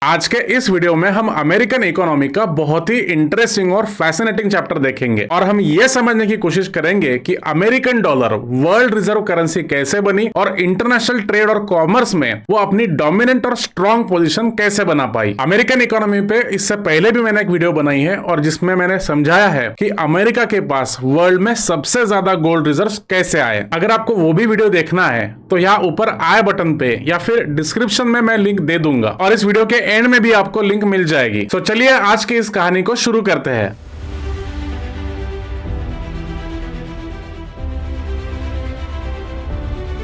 आज के इस वीडियो में हम अमेरिकन इकोनॉमी का बहुत ही इंटरेस्टिंग और फैसिनेटिंग चैप्टर देखेंगे और हम ये समझने की कोशिश करेंगे कि American dollar world reserve currency कैसे बनी और इंटरनेशनल ट्रेड और कॉमर्स में वो अपनी डोमिनेंट और स्ट्रॉन्ग पोजीशन कैसे बना पाई। अमेरिकन इकोनॉमी पे इससे पहले भी मैंने एक वीडियो बनाई है और जिसमें मैंने समझाया है कि अमेरिका के पास वर्ल्ड में सबसे ज्यादा गोल्ड रिजर्व कैसे आए। अगर आपको वो भी वीडियो देखना है तो यहाँ ऊपर आई बटन पे या फिर डिस्क्रिप्शन में मैं लिंक दे दूंगा और इस वीडियो के एंड में भी आपको लिंक मिल जाएगी। तो चलिए आज की इस कहानी को शुरू करते हैं।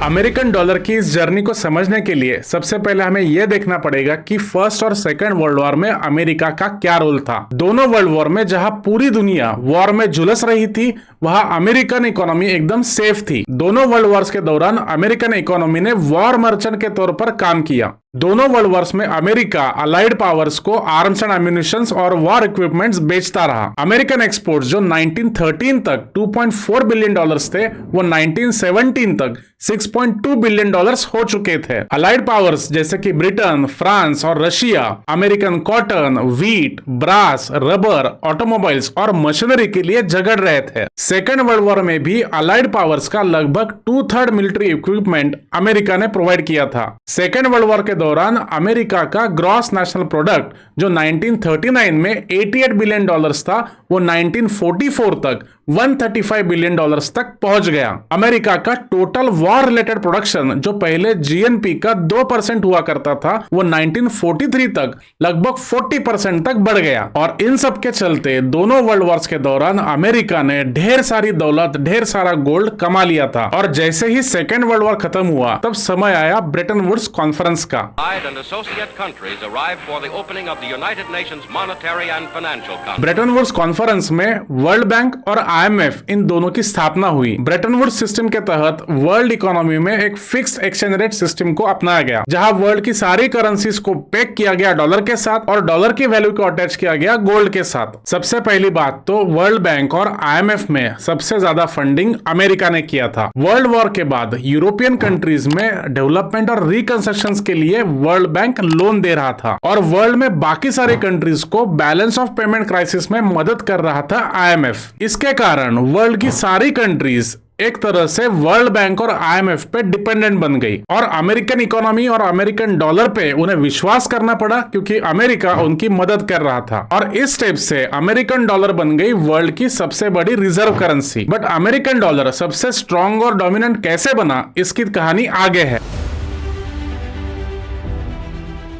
अमेरिकन डॉलर की इस जर्नी को समझने के लिए सबसे पहले हमें यह देखना पड़ेगा कि फर्स्ट और सेकंड वर्ल्ड वॉर में अमेरिका का क्या रोल था। दोनों वर्ल्ड वॉर में जहां पूरी दुनिया वॉर में झुलस रही थी वहां अमेरिकन इकोनॉमी एकदम सेफ थी। दोनों वर्ल्ड वॉर्स के दौरान अमेरिकन इकोनॉमी ने वॉर मर्चेंट के तौर पर काम किया। दोनों वर्ल्ड वॉर्स में अमेरिका अलाइड पावर्स को आर्म्स एंड एम्यूनिशंस और वॉर इक्विपमेंट्स बेचता रहा। अमेरिकन एक्सपोर्ट्स जो 1913 तक 2.4 बिलियन डॉलर्स थे वो 1917 तक 6.2 बिलियन डॉलर्स हो चुके थे। अलाइड पावर्स जैसे कि ब्रिटेन, फ्रांस और Russia American cotton, wheat, brass, rubber, automobiles और मशीनरी के लिए झगड़ रहे थे। सेकेंड वर्ल्ड वॉर में भी अलाइड पावर्स का लगभग 2/3 मिलिट्री इक्विपमेंट अमेरिका ने प्रोवाइड किया था। सेकेंड वर्ल्ड वॉर के दौरान अमेरिका का ग्रॉस नेशनल प्रोडक्ट जो 1939 में 88 बिलियन डॉलर्स था वो 1944 तक 135 बिलियन डॉलर्स तक पहुंच गया। अमेरिका का टोटल वॉर रिलेटेड प्रोडक्शन जो पहले जीएनपी का 2% हुआ करता था वो 1943 तक लगभग 40% तक बढ़ गया। और इन सब के चलते दोनों वर्ल्ड वॉर्स के दौरान अमेरिका ने ढेर सारी दौलत, ढेर सारा गोल्ड कमा लिया था। और जैसे ही सेकेंड वर्ल्ड वॉर खत्म हुआ तब समय आया ब्रेटन वुड्स कॉन्फ्रेंस का। ब्रेटन वुड्स कॉन्फ्रेंस में वर्ल्ड बैंक और आईएमएफ इन दोनों की स्थापना हुई। ब्रेटन वुड्स सिस्टम के तहत वर्ल्ड इकोनॉमी में एक फिक्स्ड एक्सचेंज रेट सिस्टम को अपनाया गया जहां वर्ल्ड की सारी करेंसीज को पेग किया गया डॉलर के साथ और डॉलर की वैल्यू को अटैच किया गया गोल्ड के साथ। सबसे पहली बात तो वर्ल्ड बैंक और आईएमएफ में सबसे ज्यादा फंडिंग अमेरिका ने किया था। वर्ल्ड वॉर के बाद यूरोपियन कंट्रीज में डेवलपमेंट और रिकंस्ट्रक्शन के लिए वर्ल्ड बैंक लोन दे रहा था और वर्ल्ड में बाकी सारे कंट्रीज को बैलेंस ऑफ पेमेंट क्राइसिस में मदद कर रहा था आईएमएफ। इसके कारण वर्ल्ड की सारी कंट्रीज एक तरह से वर्ल्ड बैंक और आईएमएफ पे डिपेंडेंट बन गई और अमेरिकन इकोनॉमी और अमेरिकन डॉलर पे उन्हें विश्वास करना पड़ा क्योंकि अमेरिका उनकी मदद कर रहा था। और इस स्टेप से अमेरिकन डॉलर बन गई वर्ल्ड की सबसे बड़ी reserve currency. But American dollar सबसे स्ट्रॉन्ग और डोमिनेंट कैसे बना इसकी कहानी आगे है।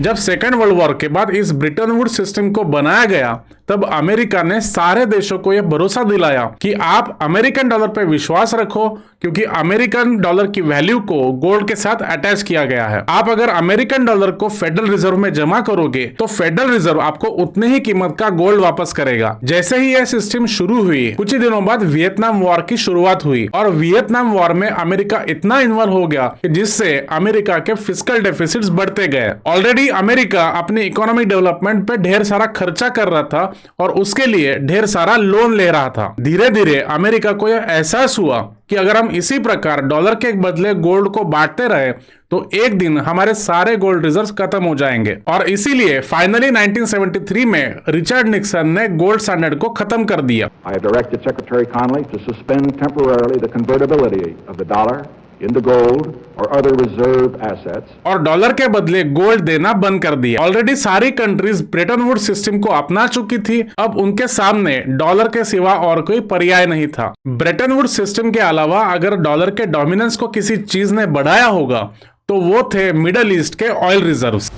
जब सेकेंड वर्ल्ड वॉर के बाद इस ब्रेटन वुड्स सिस्टम को बनाया गया तब अमेरिका ने सारे देशों को यह भरोसा दिलाया कि आप अमेरिकन डॉलर पर विश्वास रखो क्योंकि अमेरिकन डॉलर की वैल्यू को गोल्ड के साथ अटैच किया गया है। आप अगर अमेरिकन डॉलर को फेडरल रिजर्व में जमा करोगे तो फेडरल रिजर्व आपको उतनी ही कीमत का गोल्ड वापस करेगा। जैसे ही यह सिस्टम शुरू हुई कुछ ही दिनों बाद वियतनाम वॉर की शुरुआत हुई और वियतनाम वॉर में अमेरिका इतना इन्वॉल्व हो गया कि जिससे अमेरिका के फिस्कल डेफिसिट्स बढ़ते गए। ऑलरेडी अमेरिका अपनी इकोनॉमिक डेवलपमेंट पे ढेर सारा खर्चा कर रहा था और उसके लिए ढेर सारा लोन ले रहा था। धीरे धीरे अमेरिका को यह एहसास हुआ कि अगर हम इसी प्रकार डॉलर के बदले गोल्ड को बांटते रहे तो एक दिन हमारे सारे गोल्ड रिजर्व्स खत्म हो जाएंगे। और इसीलिए फाइनली 1973 में रिचर्ड निक्सन ने गोल्ड स्टैंडर्ड को खत्म कर दिया। I have directed Secretary Connally to suspend temporarily the convertibility of the dollar into gold or other reserve assets. और डॉलर के बदले गोल्ड देना बंद कर दिया। ऑलरेडी सारी कंट्रीज ब्रेटन वुड्स सिस्टम को अपना चुकी थी। अब उनके सामने डॉलर के सिवा और कोई पर्याय नहीं था। ब्रेटन वुड्स सिस्टम के अलावा अगर डॉलर के डोमिनेंस को किसी चीज ने बढ़ाया होगा तो वो थे मिडल ईस्ट के ऑयल रिजर्व्स।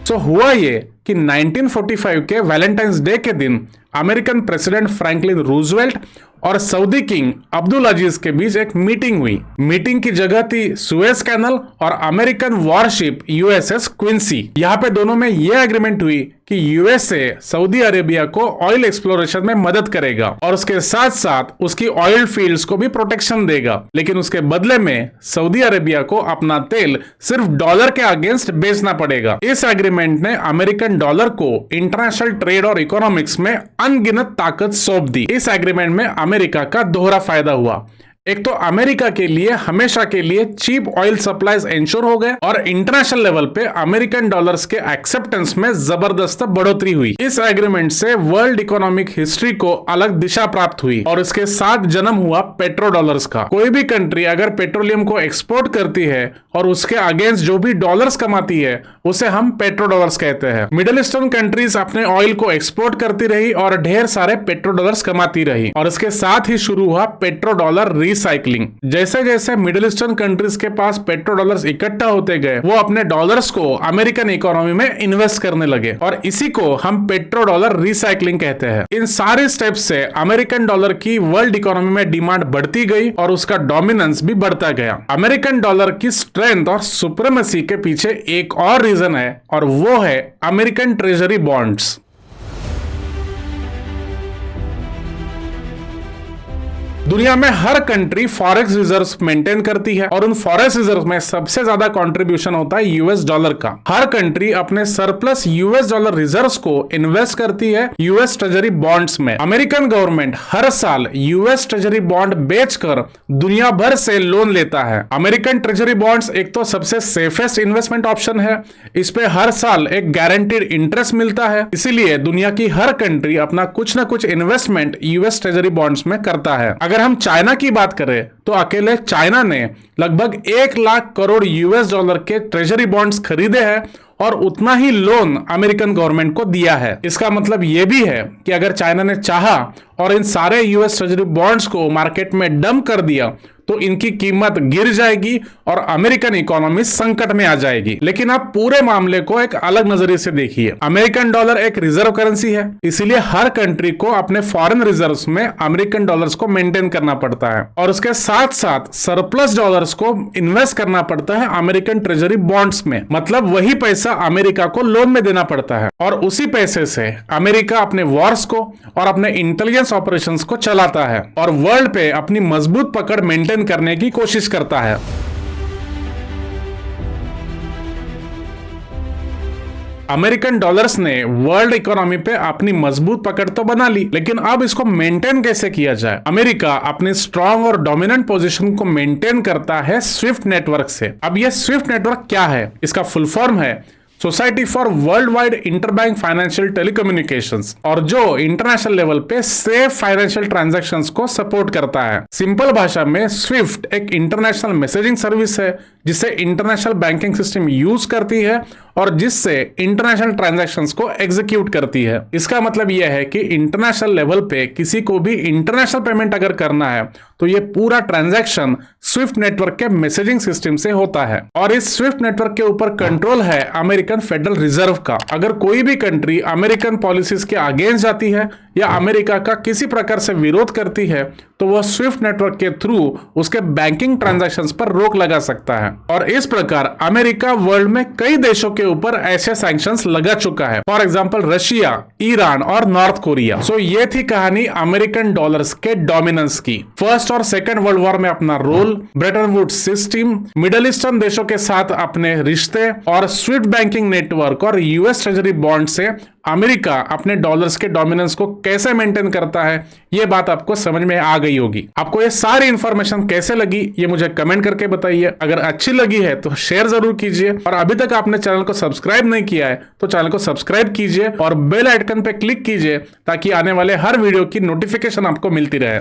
तो हुआ ये कि 1945 के वैलेंटाइंस डे के दिन अमेरिकन प्रेसिडेंट फ्रैंकलिन रूजवेल्ट और सऊदी किंग अब्दुल अजीज के बीच एक मीटिंग हुई। मीटिंग की जगह थी सुएज कैनल और अमेरिकन वॉरशिप यूएसएस क्विंसी। यहाँ पे दोनों में यह एग्रीमेंट हुई कि यूएसए सऊदी अरेबिया को ऑयल एक्सप्लोरेशन में मदद करेगा और उसके साथ साथ उसकी ऑयल फील्ड्स को भी प्रोटेक्शन देगा, लेकिन उसके बदले में सऊदी अरेबिया को अपना तेल सिर्फ डॉलर के अगेंस्ट बेचना पड़ेगा। इस एग्रीमेंट ने अमेरिकन डॉलर को इंटरनेशनल ट्रेड और इकोनॉमिक्स में अनगिनत ताकत सौंप दी। इस एग्रीमेंट में अमेरिका का दोहरा फायदा हुआ। एक तो अमेरिका के लिए हमेशा के लिए चीप ऑयल सप्लाईज इंश्योर हो गए और इंटरनेशनल लेवल पे अमेरिकन डॉलर्स के एक्सेप्टेंस में जबरदस्त बढ़ोतरी हुई। इस एग्रीमेंट से वर्ल्ड इकोनॉमिक हिस्ट्री को अलग दिशा प्राप्त हुई और इसके साथ जन्म हुआ पेट्रो डॉलर्स का। कोई भी कंट्री अगर पेट्रोलियम को एक्सपोर्ट करती है और उसके अगेंस्ट जो भी डॉलर्स कमाती है उसे हम पेट्रो डॉलर्स कहते हैं। मिडिल ईस्टर्न कंट्रीज अपने ऑयल को एक्सपोर्ट करती रही और ढेर सारे पेट्रो डॉलर्स कमाती रही और इसके साथ ही शुरू हुआ पेट्रो डॉलर रिसाइकलिंग। जैसे जैसे मिडिल ईस्टर्न कंट्रीज के पास पेट्रो डॉलर्स इकट्ठा होते गए वो अपने डॉलर्स को अमेरिकन इकोनॉमी में इन्वेस्ट करने लगे और इसी को हम पेट्रो डॉलर रिसाइकलिंग कहते हैं। इन सारे स्टेप्स से अमेरिकन डॉलर की वर्ल्ड इकोनॉमी में डिमांड बढ़ती गई और उसका डोमिनेंस भी बढ़ता गया। अमेरिकन डॉलर की स्ट्रेंथ और सुप्रीमेसी के पीछे एक और रीजन है और वो है अमेरिकन ट्रेजरी बॉन्ड्स। दुनिया में हर कंट्री फॉरेक्स रिजर्व्स मेंटेन करती है और उन फॉरेक्स रिजर्व्स में सबसे ज्यादा कंट्रीब्यूशन होता है यूएस डॉलर का। हर कंट्री अपने सरप्लस यूएस डॉलर रिजर्व्स को इन्वेस्ट करती है यूएस ट्रेजरी बॉन्ड्स में। अमेरिकन गवर्नमेंट हर साल यूएस ट्रेजरी बॉन्ड बेचकर दुनिया भर से लोन लेता है। अमेरिकन ट्रेजरी बॉन्ड्स एक तो सबसे सेफेस्ट इन्वेस्टमेंट ऑप्शन है, इस पे हर साल एक गारंटीड इंटरेस्ट मिलता है, इसीलिए दुनिया की हर कंट्री अपना कुछ ना कुछ इन्वेस्टमेंट यूएस ट्रेजरी बॉन्ड्स में करता है। अगर हम चाइना की बात करें तो अकेले चाइना ने लगभग 1 लाख करोड़ यूएस डॉलर के ट्रेजरी बॉन्ड्स खरीदे हैं और उतना ही लोन अमेरिकन गवर्नमेंट को दिया है। इसका मतलब यह भी है कि अगर चाइना ने चाहा और इन सारे यूएस ट्रेजरी बॉन्ड्स को मार्केट में डंप कर दिया तो इनकी कीमत गिर जाएगी और अमेरिकन इकोनॉमी संकट में आ जाएगी। लेकिन आप पूरे मामले को एक अलग नजरिए से देखिए। अमेरिकन डॉलर एक रिजर्व करेंसी है, इसीलिए हर कंट्री को अपने फॉरेन रिजर्व्स में अमेरिकन डॉलर्स को मेंटेन करना पड़ता है और उसके साथ साथ सरप्लस डॉलर्स को इन्वेस्ट करना पड़ता है अमेरिकन ट्रेजरी बॉन्ड्स में। मतलब वही पैसा अमेरिका को लोन में देना पड़ता है और उसी पैसे से अमेरिका अपने वॉर्स को और अपने इंटेलिजेंस ऑपरेशंस को चलाता है और वर्ल्ड पे अपनी मजबूत पकड़ मेंटेन करने की कोशिश करता है। अमेरिकन डॉलर्स ने वर्ल्ड इकोनॉमी पे अपनी मजबूत पकड़ तो बना ली, लेकिन अब इसको मेंटेन कैसे किया जाए? अमेरिका अपनी स्ट्रॉन्ग और डोमिनेंट पोजीशन को मेंटेन करता है स्विफ्ट नेटवर्क से। अब यह स्विफ्ट नेटवर्क क्या है? इसका फुल फॉर्म है society for world wide interbank financial telecommunications और जो इंटरनेशनल लेवल पे सेफ फाइनेंशियल ट्रांजैक्शंस को सपोर्ट करता है। सिंपल भाषा में स्विफ्ट एक इंटरनेशनल मैसेजिंग सर्विस है जिसे इंटरनेशनल बैंकिंग सिस्टम यूज करती है और जिससे इंटरनेशनल ट्रांजैक्शंस को एग्जीक्यूट करती है। इसका मतलब यह है कि इंटरनेशनल लेवल पे किसी को भी इंटरनेशनल पेमेंट अगर करना है तो ये पूरा ट्रांजैक्शन स्विफ्ट नेटवर्क के मैसेजिंग सिस्टम से होता है और इस स्विफ्ट नेटवर्क के ऊपर कंट्रोल है अमेरिकन फेडरल रिजर्व का। अगर कोई भी कंट्री अमेरिकन पॉलिसीज के अगेंस्ट जाती है या अमेरिका का किसी प्रकार से विरोध करती है तो वह स्विफ्ट नेटवर्क के थ्रू उसके बैंकिंग ट्रांजैक्शंस पर रोक लगा सकता है और इस प्रकार अमेरिका वर्ल्ड में कई देशों के ऊपर ऐसे सैंक्शंस लगा चुका है, फॉर एग्जांपल रशिया, ईरान और नॉर्थ कोरिया। सो ये थी कहानी अमेरिकन डॉलर्स के डोमिनेंस की। फर्स्ट और सेकंड वर्ल्ड वॉर में अपना role, Bretton Woods system, middle eastern देशों के साथ अपने रिश्ते और स्विफ्ट बैंकिंग नेटवर्क और यूएस ट्रेजरी बॉन्ड से अमेरिका अपने डॉलर्स के डोमिनेंस को कैसे मेंटेन करता है, ये बात आपको समझ में आ गई होगी। आपको ये सारी इंफॉर्मेशन कैसे लगी ये मुझे कमेंट करके बताइए। अगर अच्छी लगी है तो शेयर जरूर कीजिए और अभी तक आपने चैनल को सब्सक्राइब नहीं किया है तो चैनल को सब्सक्राइब कीजिए और बेल आइकन पे क्लिक कीजिए ताकि आने वाले हर वीडियो की नोटिफिकेशन आपको मिलती रहे।